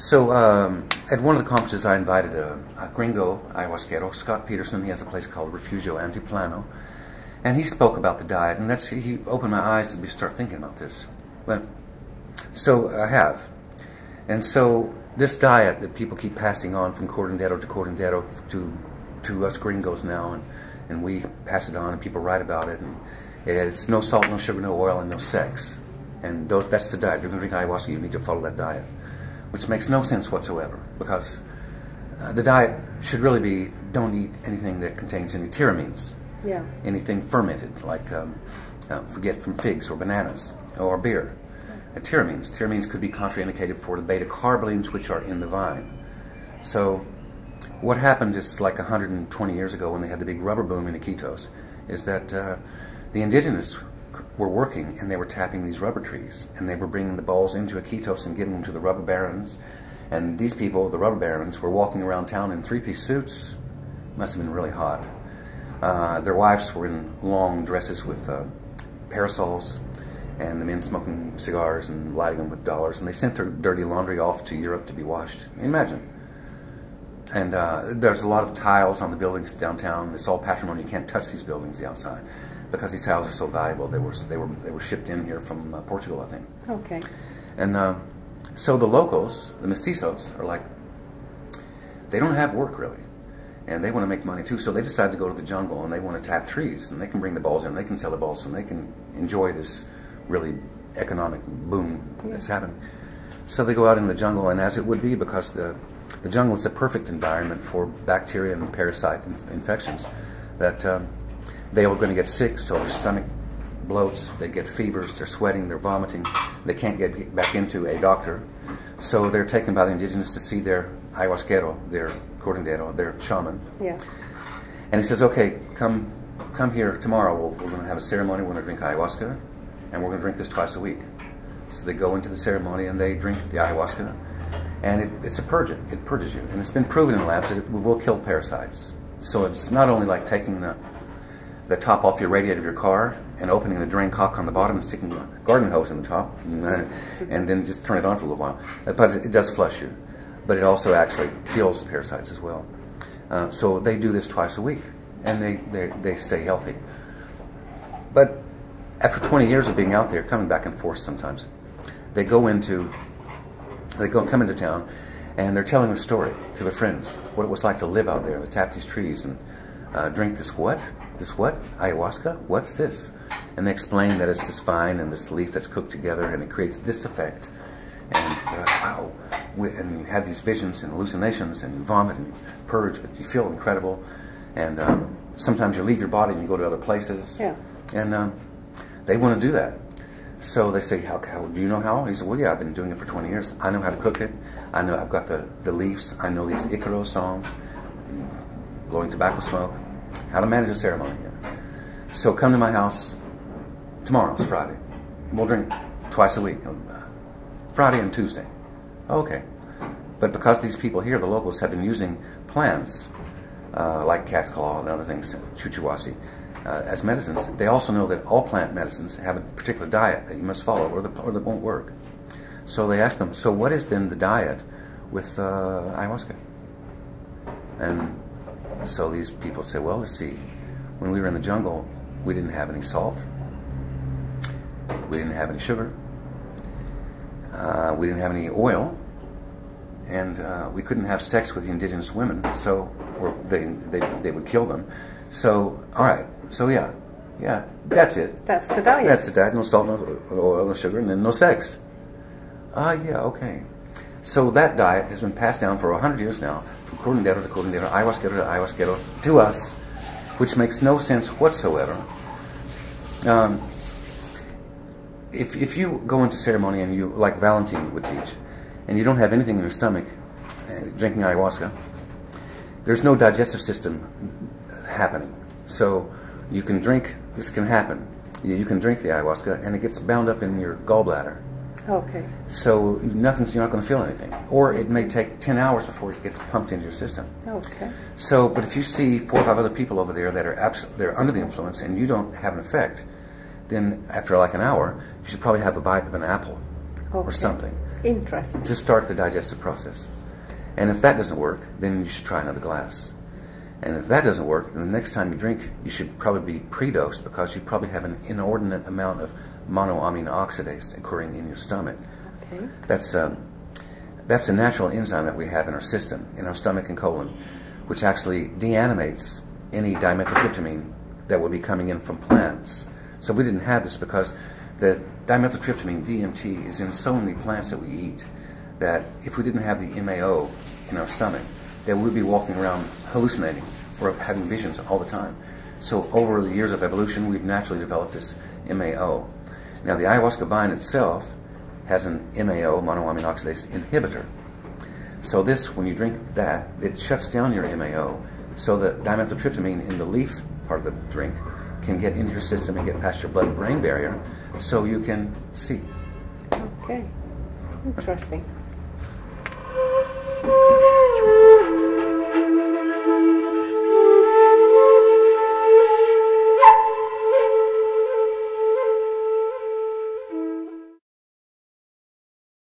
So at one of the conferences, I invited a gringo ayahuasquero, Scott Peterson. He has a place called Refugio Antiplano, and he spoke about the diet, and he opened my eyes to start thinking about this. But so I have, and so this diet that people keep passing on from Cortondero to Cortondero to us gringos now, and we pass it on, and people write about it, and it's no salt, no sugar, no oil, and no sex, and that's the diet. If you're going to drink ayahuasca, you need to follow that diet, which makes no sense whatsoever, because the diet should really be, don't eat anything that contains any tyramines, anything fermented, like forget from figs or bananas or beer. Tyramines could be contraindicated for the beta-carbolines, which are in the vine. So what happened just like 120 years ago when they had the big rubber boom in Iquitos is that the indigenous were working, and they were tapping these rubber trees, and they were bringing the balls into Iquitos and giving them to the rubber barons. And these people, the rubber barons, were walking around town in three-piece suits. Must have been really hot. Their wives were in long dresses with parasols, and the men smoking cigars and lighting them with dollars, and they sent their dirty laundry off to Europe to be washed. Imagine. And there's a lot of tiles on the buildings downtown. It's all patrimony. You can't touch these buildings, the outside, because these tiles are so valuable. They were shipped in here from Portugal, I think. Okay. And so the locals, the mestizos, are like, they don't have work really, and they want to make money too. So they decide to go to the jungle, and they want to tap trees, and they can bring the balls in, they can sell the balls, and they can enjoy this really economic boom that's happening. So they go out in the jungle, and as it would be, because the jungle is the perfect environment for bacteria and parasite infections, that they are going to get sick, so their stomach bloats, they get fevers, they're sweating, they're vomiting, they can't get back into a doctor. So they're taken by the indigenous to see their ayahuasquero, their cortondero, their shaman. Yeah. And he says, okay, come here tomorrow, we're going to have a ceremony, we're going to drink ayahuasca, and we're going to drink this twice a week. So they go into the ceremony and they drink the ayahuasca, and it's a purgant. It purges you, and it's been proven in labs that it will kill parasites. So it's not only like taking the top off your radiator of your car and opening the drain cock on the bottom and sticking a garden hose in the top, and then just turn it on for a little while. But it does flush you, but it also actually kills parasites as well. So they do this twice a week, and they stay healthy. But after 20 years of being out there, coming back and forth sometimes, they come into town, and they're telling a story to their friends, what it was like to live out there, to tap these trees and drink this what? This what? Ayahuasca? What's this? And they explain that it's this vine and this leaf that's cooked together, and it creates this effect. And they're like, wow. And you have these visions and hallucinations, and you vomit and you purge, but you feel incredible. And sometimes you leave your body and you go to other places. Yeah. And they want to do that. So they say, how do you know how? He said, well, yeah, I've been doing it for 20 years. I know how to cook it. I know I've got the leaves. I know these Icaro songs, blowing tobacco smoke, how to manage a ceremony. So come to my house tomorrow. It's Friday. We'll drink twice a week, Friday and Tuesday. Okay. But because these people here, the locals, have been using plants like cat's claw and other things, chuchuwasi, as medicines, they also know that all plant medicines have a particular diet that you must follow, or they won't work. So they asked them, so what is then the diet with ayahuasca? And so these people say, well, let's see. When we were in the jungle, we didn't have any salt. We didn't have any sugar. We didn't have any oil. And we couldn't have sex with the indigenous women, so or they would kill them. So, all right. So yeah, that's it. That's the diet. That's the diet. No salt, no oil, no sugar, and then no sex. Yeah, okay. So that diet has been passed down for 100 years now, from cortondero to cortondero, ayahuasquero to ayahuasquero, to us, which makes no sense whatsoever. If you go into ceremony and you, like Valentin would teach, and you don't have anything in your stomach, drinking ayahuasca, there's no digestive system happening. So you can drink, this can happen. You can drink the ayahuasca and it gets bound up in your gallbladder. Okay. So you're not going to feel anything. Or it may take 10 hours before it gets pumped into your system. Okay. So, but if you see 4 or 5 other people over there that are they're under the influence and you don't have an effect, then after like an hour, you should probably have a bite of an apple or something. Interesting. to start the digestive process. And if that doesn't work, then you should try another glass. And if that doesn't work, then the next time you drink, you should probably be pre-dosed, because you probably have an inordinate amount of monoamine oxidase occurring in your stomach. Okay. That's a natural enzyme that we have in our system, in our stomach and colon, which actually deanimates any dimethyltryptamine that would be coming in from plants. So we didn't have this because the dimethyltryptamine, DMT, is in so many plants that we eat that if we didn't have the MAO in our stomach, then we'd be walking around hallucinating or having visions all the time. So over the years of evolution, we've naturally developed this MAO. Now the ayahuasca vine itself has an MAO, monoamine oxidase inhibitor. So this, when you drink that, it shuts down your MAO, so the dimethyltryptamine in the leaf part of the drink can get into your system and get past your blood-brain barrier, so you can see. Okay, interesting.